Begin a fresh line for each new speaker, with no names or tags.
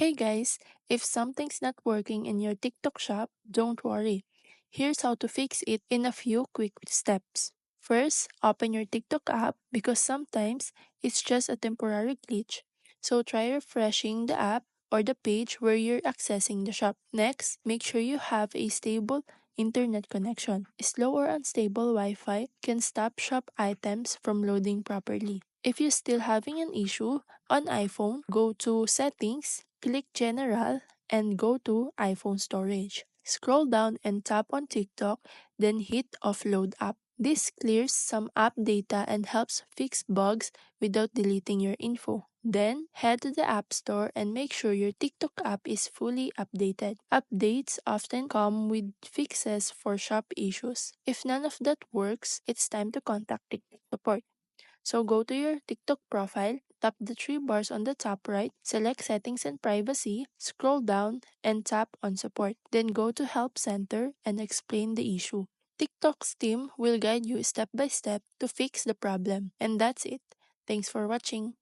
Hey guys, if something's not working in your TikTok shop, don't worry. Here's how to fix it in a few quick steps. First, open your TikTok app because sometimes it's just a temporary glitch. So try refreshing the app or the page where you're accessing the shop. Next, make sure you have a stable internet connection. Slow or unstable Wi-Fi can stop shop items from loading properly. If you're still having an issue, on iPhone, go to Settings, click General, and go to iPhone Storage. Scroll down and tap on TikTok, then hit Offload App. This clears some app data and helps fix bugs without deleting your info. Then, head to the App Store and make sure your TikTok app is fully updated. Updates often come with fixes for shop issues. If none of that works, it's time to contact TikTok support. So go to your TikTok profile, tap the three bars on the top right, select Settings and Privacy, scroll down, and tap on Support. Then go to Help Center and explain the issue. TikTok's team will guide you step by step to fix the problem. And that's it. Thanks for watching.